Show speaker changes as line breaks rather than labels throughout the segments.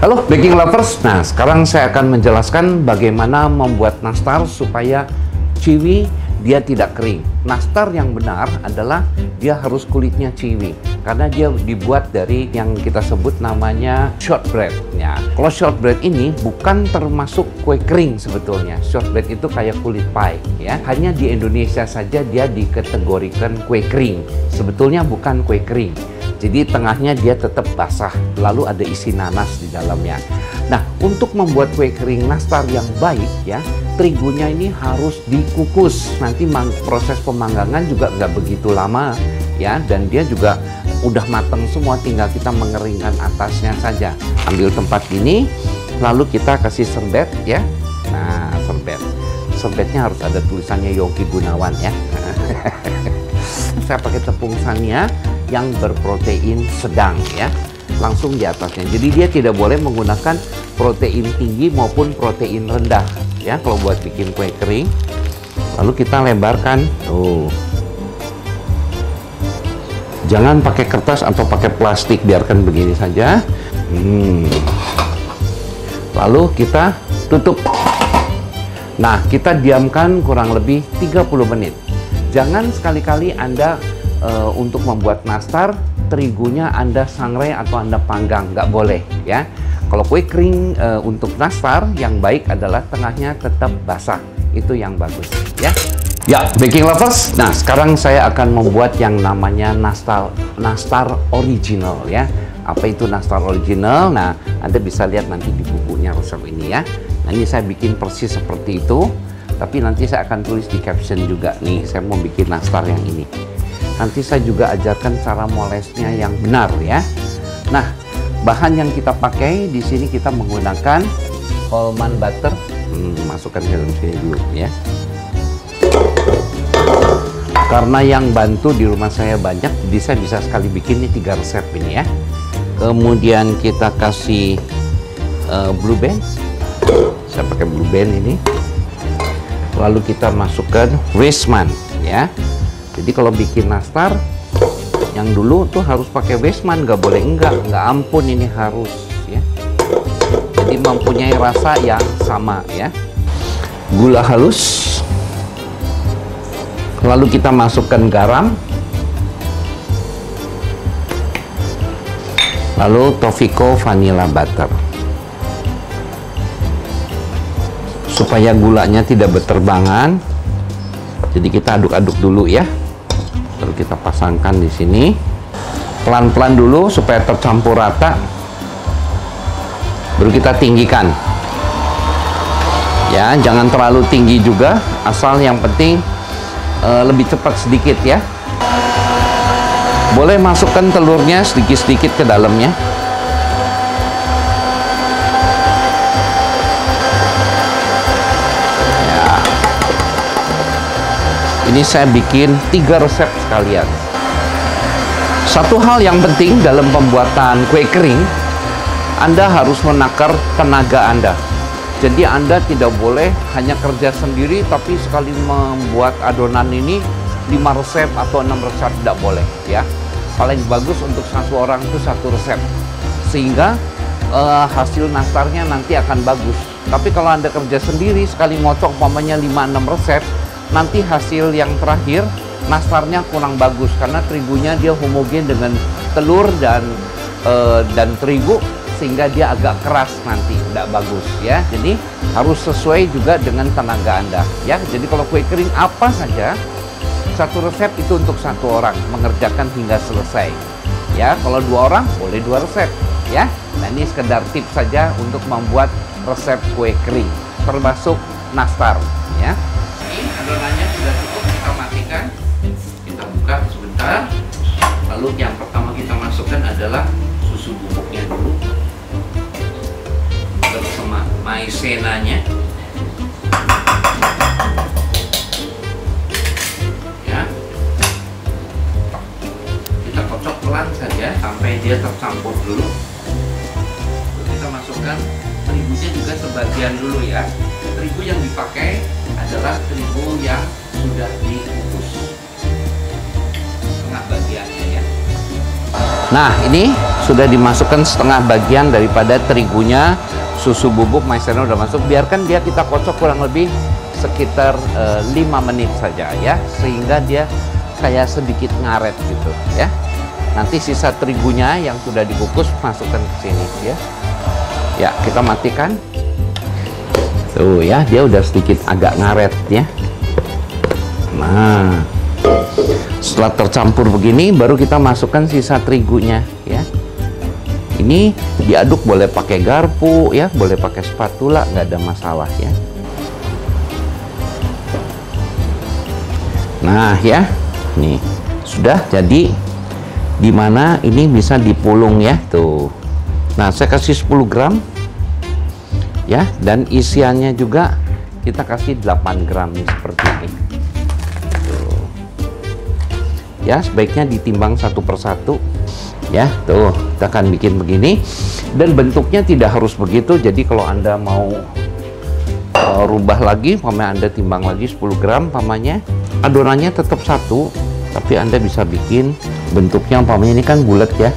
Halo baking lovers, nah sekarang saya akan menjelaskan bagaimana membuat nastar supaya chewy, dia tidak kering. Nastar yang benar adalah dia harus kulitnya chewy karena dia dibuat dari yang kita sebut namanya shortbread ya. Kalau shortbread ini bukan termasuk kue kering sebetulnya. Shortbread itu kayak kulit pie ya. Hanya di Indonesia saja dia dikategorikan kue kering. Sebetulnya bukan kue kering. Jadi tengahnya dia tetap basah, lalu ada isi nanas di dalamnya. Nah, untuk membuat kue kering nastar yang baik ya, terigunya ini harus dikukus. Nanti proses pemanggangan juga nggak begitu lama ya, dan dia juga udah matang semua, tinggal kita mengeringkan atasnya saja. Ambil tempat ini, lalu kita kasih serbet ya. Nah, serbetnya harus ada tulisannya Yongki Gunawan ya. Saya pakai tepung sania yang berprotein sedang ya, langsung di atasnya. Jadi dia tidak boleh menggunakan protein tinggi maupun protein rendah ya kalau buat bikin kue kering. Lalu kita lebarkan tuh. Jangan pakai kertas atau pakai plastik, biarkan begini saja. Lalu kita tutup. Nah, kita diamkan kurang lebih 30 menit. Jangan sekali-kali Anda untuk membuat nastar, terigunya Anda sangrai atau Anda panggang, nggak boleh ya. Kalau kue kering untuk nastar yang baik adalah tengahnya tetap basah, itu yang bagus ya. Ya, baking lovers, nah sekarang saya akan membuat yang namanya nastar original ya. Apa itu nastar original? Nah, Anda bisa lihat nanti di bukunya resep ini ya. Nah, ini saya bikin persis seperti itu, tapi nanti saya akan tulis di caption juga nih, saya mau bikin nastar yang ini. Nanti saya juga ajarkan cara molesnya yang benar ya. Nah, bahan yang kita pakai di sini kita menggunakan almond butter. Masukkan ke dalam sini dulu ya. Karena yang bantu di rumah saya banyak, jadi saya bisa sekali bikin ini 3 resep ini ya. Kemudian kita kasih blue band. Saya pakai blue band ini. Lalu kita masukkan Westman ya. Jadi kalau bikin nastar yang dulu tuh harus pakai Westman, nggak boleh nggak ampun, ini harus ya. Jadi mempunyai rasa yang sama ya. Gula halus. Lalu kita masukkan garam. Lalu Toffico vanilla butter. Supaya gulanya tidak berterbangan. Jadi kita aduk-aduk dulu ya. Lalu kita pasangkan di sini. Pelan-pelan dulu supaya tercampur rata. Baru kita tinggikan. Ya, jangan terlalu tinggi juga, asal yang penting lebih cepat sedikit ya. Boleh masukkan telurnya sedikit-sedikit ke dalamnya. Ini saya bikin 3 resep sekalian. Satu hal yang penting dalam pembuatan kue kering, Anda harus menakar tenaga Anda. Jadi Anda tidak boleh hanya kerja sendiri, tapi sekali membuat adonan ini 5 resep atau 6 resep, tidak boleh ya. Paling bagus untuk 1 orang itu 1 resep. Sehingga hasil nastarnya nanti akan bagus. Tapi kalau Anda kerja sendiri, sekali ngocok umpamanya 5-6 resep, nanti hasil yang terakhir nastarnya kurang bagus karena terigunya dia homogen dengan telur dan terigu, sehingga dia agak keras, nanti tidak bagus ya. Jadi harus sesuai juga dengan tenaga Anda ya. Jadi kalau kue kering apa saja 1 resep itu untuk 1 orang, mengerjakan hingga selesai ya. Kalau 2 orang boleh 2 resep ya. Nah, ini sekedar tips saja untuk membuat resep kue kering termasuk nastar ya. Adonannya sudah cukup, kita matikan, kita buka sebentar. Lalu yang pertama kita masukkan adalah susu bubuknya dulu bersama maizenanya ya. Kita kocok pelan saja sampai dia tercampur dulu. Lalu kita masukkan terigunya juga sebagian dulu ya. Terigu yang dipakai adalah terigu yang sudah dikukus, setengah bagiannya ya. Nah, ini sudah dimasukkan setengah bagian daripada terigunya, susu bubuk maizena udah masuk. Biarkan dia kita kocok kurang lebih sekitar 5 menit saja ya, sehingga dia kayak sedikit ngaret gitu ya. Nanti sisa terigunya yang sudah dikukus masukkan ke sini ya. Ya, kita matikan. Tuh ya, dia udah sedikit agak ngaret ya. Nah, setelah tercampur begini, baru kita masukkan sisa terigunya ya. Ini diaduk boleh pakai garpu ya, boleh pakai spatula, nggak ada masalah ya. Nah ya, nih sudah jadi. Dimana ini bisa dipulung ya tuh. Nah, saya kasih 10 gram ya, dan isiannya juga kita kasih 8 gram nih, seperti ini tuh. Ya, sebaiknya ditimbang satu persatu ya. Tuh, kita akan bikin begini, dan bentuknya tidak harus begitu. Jadi kalau Anda mau rubah lagi, pamannya Anda timbang lagi 10 gram pamannya, adonannya tetap satu, tapi Anda bisa bikin bentuknya pamannya ini kan bulat ya,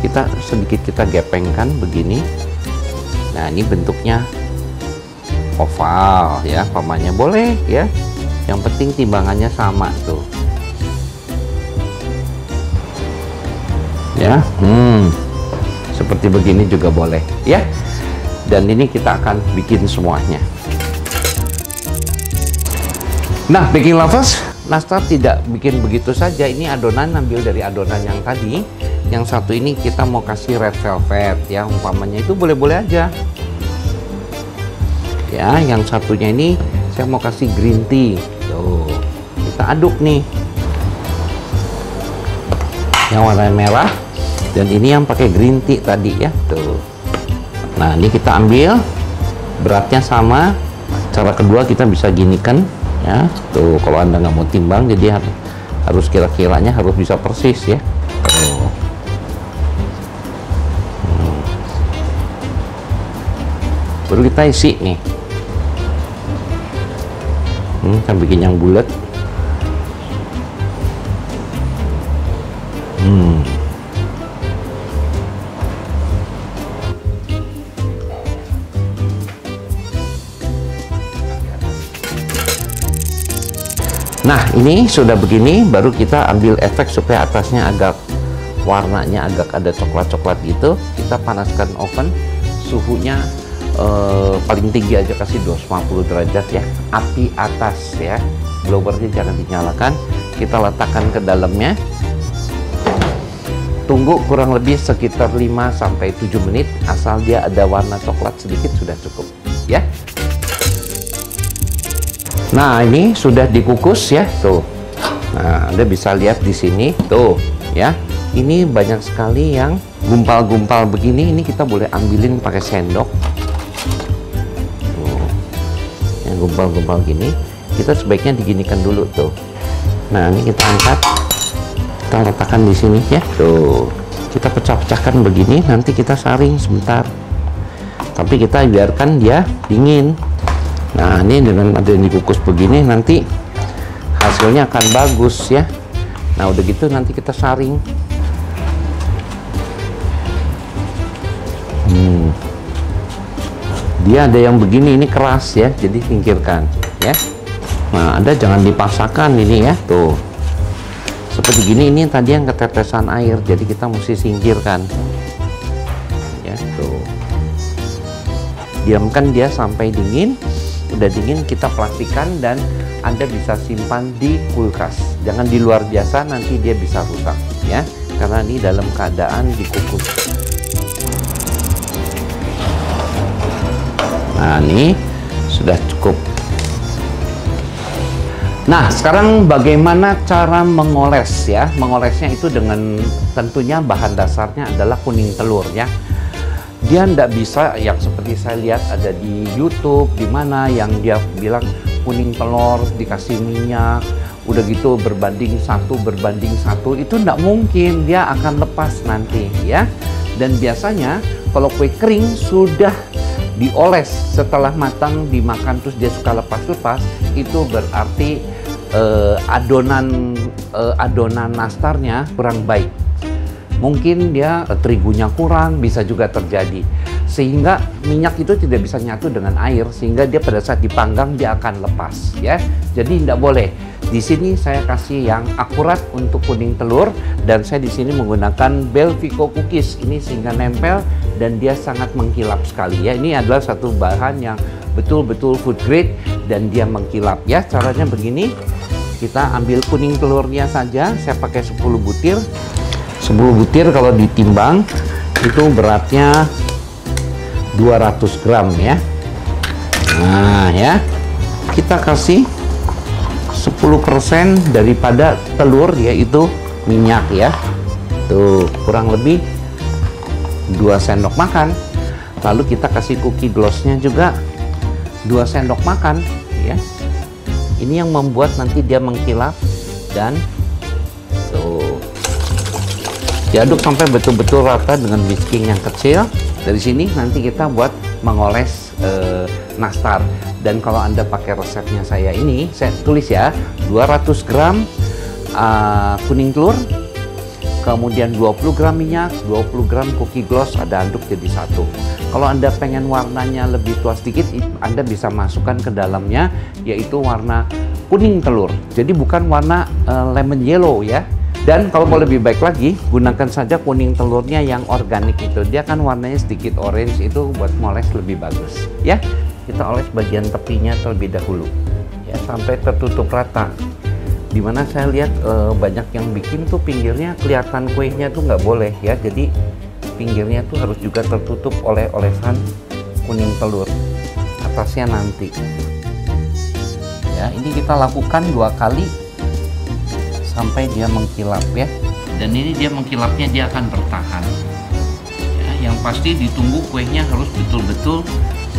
kita sedikit kita gepengkan begini. Nah, ini bentuknya oval ya, pamannya boleh ya, yang penting timbangannya sama tuh ya. Seperti begini juga boleh ya. Dan ini kita akan bikin semuanya. Nah, baking lovers, nastar tidak bikin begitu saja. Ini adonan ambil dari adonan yang tadi. Yang satu ini kita mau kasih red velvet ya, umpamanya itu boleh-boleh aja ya. Yang satunya ini saya mau kasih green tea. Tuh, kita aduk nih yang warna merah, dan ini yang pakai green tea tadi ya tuh. Nah, ini kita ambil beratnya sama. Cara kedua kita bisa ginikan ya tuh. Kalau Anda nggak mau timbang, jadi harus kira-kiranya harus bisa persis ya tuh. Baru kita isi nih. Kita bikin yang bulat. Nah, ini sudah begini, baru kita ambil efek supaya atasnya agak warnanya agak ada coklat-coklat gitu. Kita panaskan oven, suhunya paling tinggi aja, kasih 250 derajat ya, api atas ya, blowernya jangan dinyalakan. Kita letakkan ke dalamnya, tunggu kurang lebih sekitar 5-7 menit, asal dia ada warna coklat sedikit sudah cukup ya. Nah, ini sudah dikukus ya tuh. Nah, Anda bisa lihat di sini tuh ya. Ini banyak sekali yang gumpal-gumpal begini. Ini kita boleh ambilin pakai sendok. Tuh. Yang gumpal-gumpal gini, kita sebaiknya diginikan dulu tuh. Nah, ini kita angkat. Kita letakkan di sini ya. Tuh. Kita pecah-pecahkan begini, nanti kita saring sebentar. Tapi kita biarkan dia dingin. Nah, ini dengan ada yang dikukus begini, nanti hasilnya akan bagus ya. Nah, udah gitu nanti kita saring. Dia ada yang begini, ini keras ya, jadi singkirkan ya. Nah, Anda jangan dipaksakan ini ya, tuh. Seperti gini, ini tadi yang ketetesan air, jadi kita mesti singkirkan ya, tuh. Diamkan dia sampai dingin. Udah dingin, kita plastikan dan Anda bisa simpan di kulkas. Jangan di luar biasa, nanti dia bisa rusak ya, karena ini dalam keadaan dikukus. Nah, ini sudah cukup. Nah, sekarang bagaimana cara mengoles ya? Mengolesnya itu dengan tentunya bahan dasarnya adalah kuning telur ya. Dia tidak bisa yang seperti saya lihat ada di YouTube, di mana yang dia bilang kuning telur dikasih minyak, udah gitu berbanding satu, itu tidak mungkin, dia akan lepas nanti ya. Dan biasanya kalau kue kering sudah dioles setelah matang dimakan terus dia suka lepas-lepas, itu berarti adonan nastarnya kurang baik. Mungkin dia terigunya kurang, bisa juga terjadi. Sehingga minyak itu tidak bisa nyatu dengan air, sehingga dia pada saat dipanggang dia akan lepas ya. Jadi tidak boleh. Di sini saya kasih yang akurat untuk kuning telur, dan saya di sini menggunakan Belvico cookies ini sehingga nempel dan dia sangat mengkilap sekali ya. Ini adalah satu bahan yang betul-betul food grade dan dia mengkilap ya. Caranya begini, kita ambil kuning telurnya saja, saya pakai 10 butir. 10 butir kalau ditimbang itu beratnya 200 gram ya. Nah ya, kita kasih 10% daripada telur, yaitu minyak ya. Tuh, kurang lebih 2 sendok makan. Lalu kita kasih cookie glossnya juga 2 sendok makan ya. Ini yang membuat nanti dia mengkilap, dan tuh diaduk sampai betul-betul rata dengan whisking yang kecil. Dari sini nanti kita buat mengoles nastar. Dan kalau Anda pakai resepnya saya ini, saya tulis ya, 200 gram kuning telur, kemudian 20 gram minyak, 20 gram cookie gloss, ada aduk jadi satu. Kalau Anda pengen warnanya lebih tua sedikit, Anda bisa masukkan ke dalamnya, yaitu warna kuning telur. Jadi bukan warna lemon yellow ya. Dan kalau mau lebih baik lagi, gunakan saja kuning telurnya yang organik itu. Dia kan warnanya sedikit orange, itu buat moles lebih bagus. Ya, kita oles bagian tepinya terlebih dahulu. Ya, sampai tertutup rata. Dimana saya lihat banyak yang bikin tuh pinggirnya kelihatan kuenya tuh nggak boleh ya. Jadi pinggirnya tuh harus juga tertutup oleh olesan kuning telur. Atasnya nanti. Ya, ini kita lakukan 2 kali. Sampai dia mengkilap ya, dan ini dia mengkilapnya dia akan bertahan ya. Yang pasti ditunggu kuenya harus betul-betul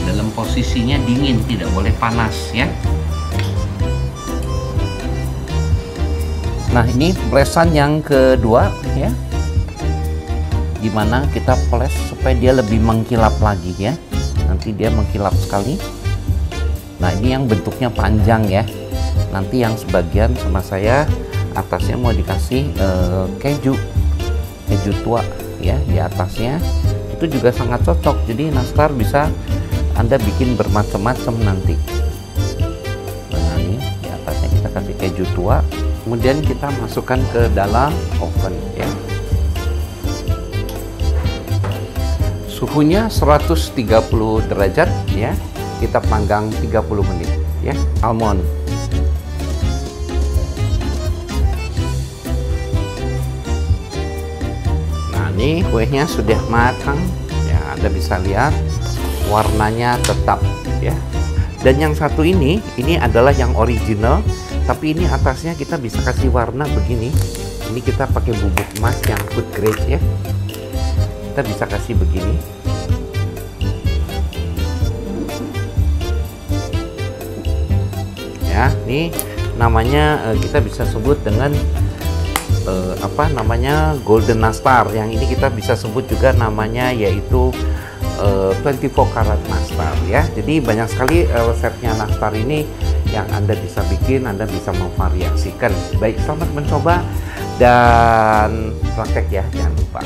dalam posisinya dingin, tidak boleh panas ya. Nah, ini polesan yang kedua ya, gimana kita poles supaya dia lebih mengkilap lagi ya. Nanti dia mengkilap sekali. Nah, ini yang bentuknya panjang ya. Nanti yang sebagian sama saya atasnya mau dikasih keju tua ya di atasnya. Itu juga sangat cocok, jadi nastar bisa Anda bikin bermacam-macam nanti. Nah, ini di atasnya kita kasih keju tua, kemudian kita masukkan ke dalam oven ya. Suhunya 130 derajat ya, kita panggang 30 menit ya. Almond ini kuenya sudah matang ya, Anda bisa lihat warnanya tetap ya. Dan yang satu ini adalah yang original, tapi ini atasnya kita bisa kasih warna begini. Ini kita pakai bubuk emas yang food grade ya, kita bisa kasih begini ya. Ini namanya kita bisa sebut dengan apa namanya, golden nastar. Yang ini kita bisa sebut juga namanya yaitu 24 karat nastar ya. Jadi banyak sekali resepnya nastar ini yang Anda bisa bikin, Anda bisa memvariasikan. Baik, selamat mencoba dan praktek ya, jangan lupa.